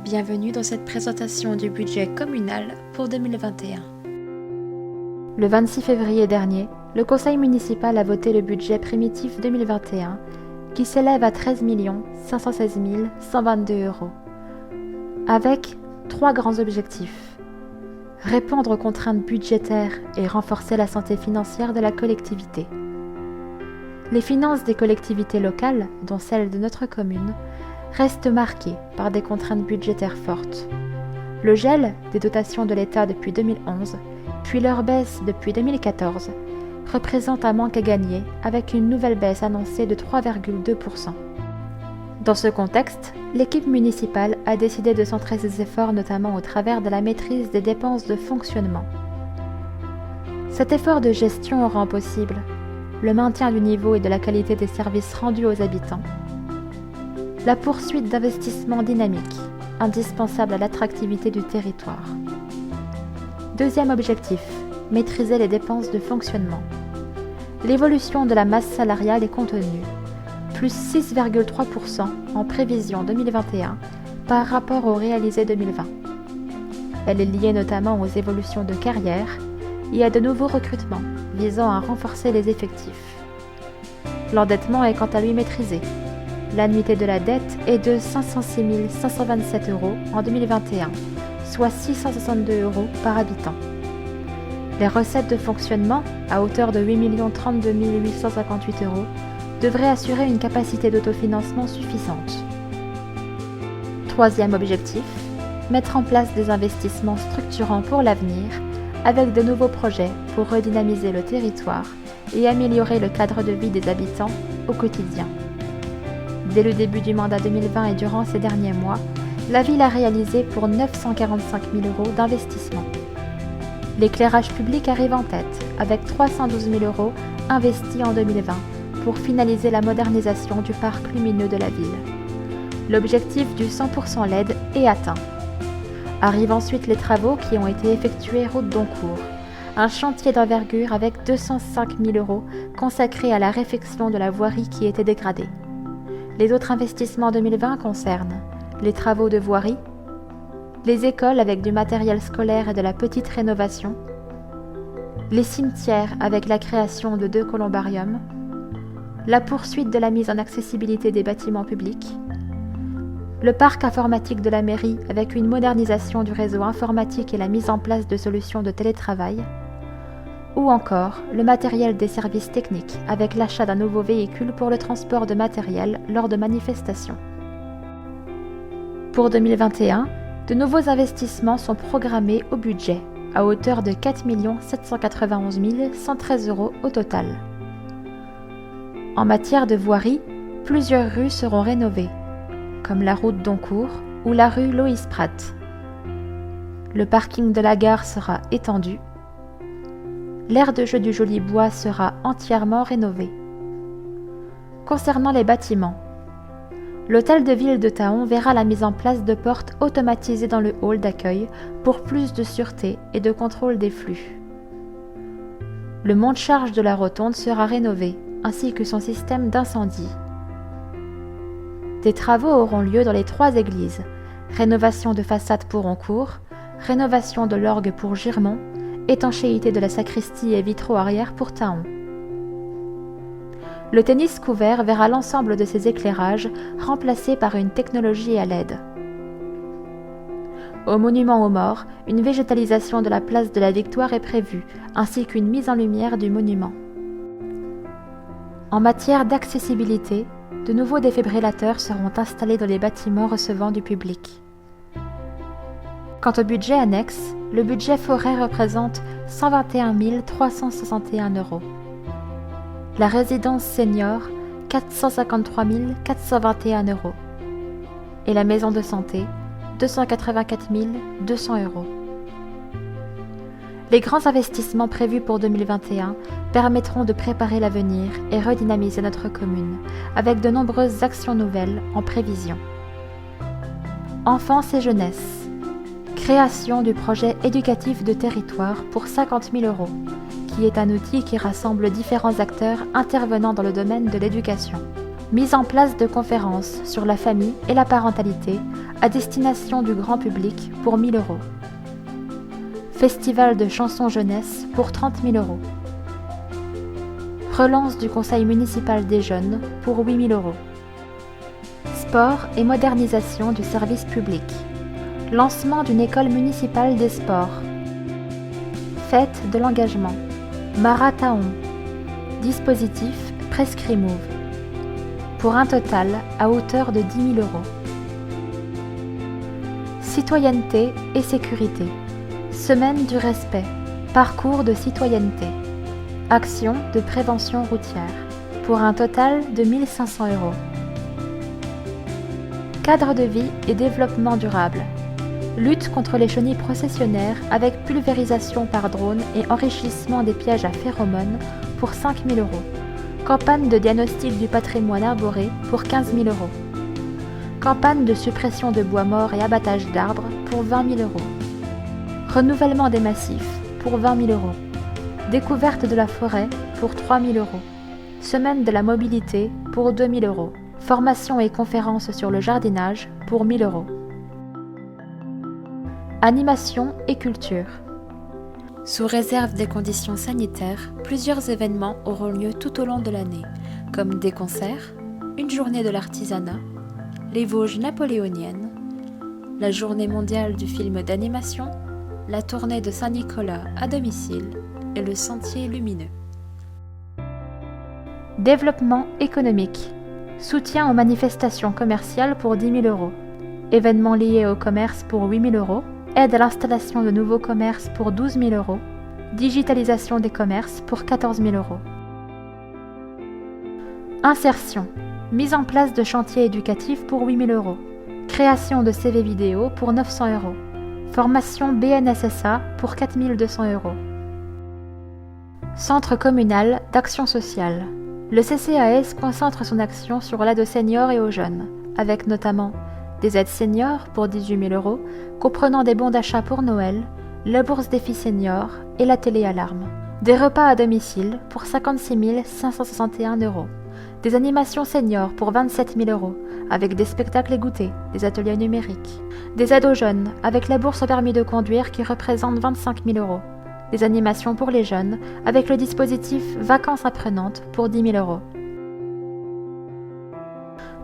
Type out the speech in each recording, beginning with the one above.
Bienvenue dans cette présentation du budget communal pour 2021. Le 26 février dernier, le Conseil municipal a voté le budget primitif 2021 qui s'élève à 13 516 122 €, avec 3 grands objectifs. Répondre aux contraintes budgétaires et renforcer la santé financière de la collectivité. Les finances des collectivités locales, dont celles de notre commune, restent marquées par des contraintes budgétaires fortes. Le gel des dotations de l'État depuis 2011, puis leur baisse depuis 2014, représente un manque à gagner avec une nouvelle baisse annoncée de 3,2%. Dans ce contexte, l'équipe municipale a décidé de centrer ses efforts notamment au travers de la maîtrise des dépenses de fonctionnement. Cet effort de gestion rend possible le maintien du niveau et de la qualité des services rendus aux habitants, la poursuite d'investissements dynamiques, indispensables à l'attractivité du territoire. Deuxième objectif, maîtriser les dépenses de fonctionnement. L'évolution de la masse salariale est contenue, plus 6,3% en prévision 2021 par rapport au réalisé 2020. Elle est liée notamment aux évolutions de carrière et à de nouveaux recrutements visant à renforcer les effectifs. L'endettement est quant à lui maîtrisé. L'annuité de la dette est de 506 527 € en 2021, soit 662 € par habitant. Les recettes de fonctionnement, à hauteur de 8 032 858 €, devraient assurer une capacité d'autofinancement suffisante. Troisième objectif, mettre en place des investissements structurants pour l'avenir, avec de nouveaux projets pour redynamiser le territoire et améliorer le cadre de vie des habitants au quotidien. Dès le début du mandat 2020 et durant ces derniers mois, la ville a réalisé pour 945 000 € d'investissement. L'éclairage public arrive en tête, avec 312 000 € investis en 2020 pour finaliser la modernisation du parc lumineux de la ville. L'objectif du 100% LED est atteint. Arrivent ensuite les travaux qui ont été effectués route Doncourt, un chantier d'envergure avec 205 000 € consacré à la réfection de la voirie qui était dégradée. Les autres investissements 2020 concernent les travaux de voirie, les écoles avec du matériel scolaire et de la petite rénovation, les cimetières avec la création de 2 columbariums, la poursuite de la mise en accessibilité des bâtiments publics, le parc informatique de la mairie avec une modernisation du réseau informatique et la mise en place de solutions de télétravail, ou encore le matériel des services techniques avec l'achat d'un nouveau véhicule pour le transport de matériel lors de manifestations. Pour 2021, de nouveaux investissements sont programmés au budget, à hauteur de 4 791 113 € au total. En matière de voirie, plusieurs rues seront rénovées, comme la route Doncourt ou la rue Loïs Prat. Le parking de la gare sera étendu. L'aire de jeu du Joli-Bois sera entièrement rénové. Concernant les bâtiments, l'hôtel de ville de Thaon verra la mise en place de portes automatisées dans le hall d'accueil pour plus de sûreté et de contrôle des flux. Le monte-charge de la rotonde sera rénové, ainsi que son système d'incendie. Des travaux auront lieu dans les 3 églises, rénovation de façade pour Oncourt, rénovation de l'orgue pour Girmont, étanchéité de la sacristie et vitraux arrière pour Thaon. Le tennis couvert verra l'ensemble de ses éclairages remplacés par une technologie à LED. Au monument aux morts, une végétalisation de la place de la Victoire est prévue, ainsi qu'une mise en lumière du monument. En matière d'accessibilité, de nouveaux défibrillateurs seront installés dans les bâtiments recevant du public. Quant au budget annexe, le budget forêt représente 121 361 €. La résidence senior, 453 421 €. Et la maison de santé, 284 200 €. Les grands investissements prévus pour 2021 permettront de préparer l'avenir et redynamiser notre commune, avec de nombreuses actions nouvelles en prévision. Enfance et jeunesse. Création du projet éducatif de territoire pour 50 000 €, qui est un outil qui rassemble différents acteurs intervenant dans le domaine de l'éducation. Mise en place de conférences sur la famille et la parentalité à destination du grand public pour 1 000 euros. Festival de chansons jeunesse pour 30 000 euros. Relance du conseil municipal des jeunes pour 8 000 euros. Sport et modernisation du service public. Lancement d'une école municipale des sports. Fête de l'engagement. Marathon. Dispositif Prescrit Move. Pour un total à hauteur de 10 000 euros. Citoyenneté et sécurité. Semaine du respect. Parcours de citoyenneté. Action de prévention routière. Pour un total de 1 500 euros. Cadre de vie et développement durable. Lutte contre les chenilles processionnaires avec pulvérisation par drone et enrichissement des pièges à phéromones pour 5 000 euros. Campagne de diagnostic du patrimoine arboré pour 15 000 euros. Campagne de suppression de bois morts et abattage d'arbres pour 20 000 euros. Renouvellement des massifs pour 20 000 euros. Découverte de la forêt pour 3 000 euros. Semaine de la mobilité pour 2 000 euros. Formation et conférences sur le jardinage pour 1 000 euros. Animation et culture. Sous réserve des conditions sanitaires, plusieurs événements auront lieu tout au long de l'année, comme des concerts, une journée de l'artisanat, les Vosges napoléoniennes, la journée mondiale du film d'animation, la tournée de Saint-Nicolas à domicile et le sentier lumineux. Développement économique. Soutien aux manifestations commerciales pour 10 000 euros. Événements liés au commerce pour 8 000 euros. Aide à l'installation de nouveaux commerces pour 12 000 euros. Digitalisation des commerces pour 14 000 euros. Insertion. Mise en place de chantiers éducatifs pour 8 000 euros. Création de CV vidéo pour 900 euros. Formation BNSSA pour 4 200 euros. Centre communal d'action sociale. Le CCAS concentre son action sur l'aide aux seniors et aux jeunes, avec notamment des aides seniors pour 18 000 euros, comprenant des bons d'achat pour Noël, la bourse défi senior et la télé-alarme. Des repas à domicile pour 56 561 euros. Des animations seniors pour 27 000 euros, avec des spectacles et goûters, des ateliers numériques. Des aides aux jeunes, avec la bourse au permis de conduire qui représente 25 000 euros. Des animations pour les jeunes, avec le dispositif Vacances apprenantes pour 10 000 euros.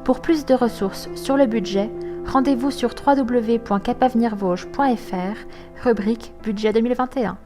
Pour plus de ressources sur le budget, rendez-vous sur www.capavenirvosges.fr, rubrique Budget 2021.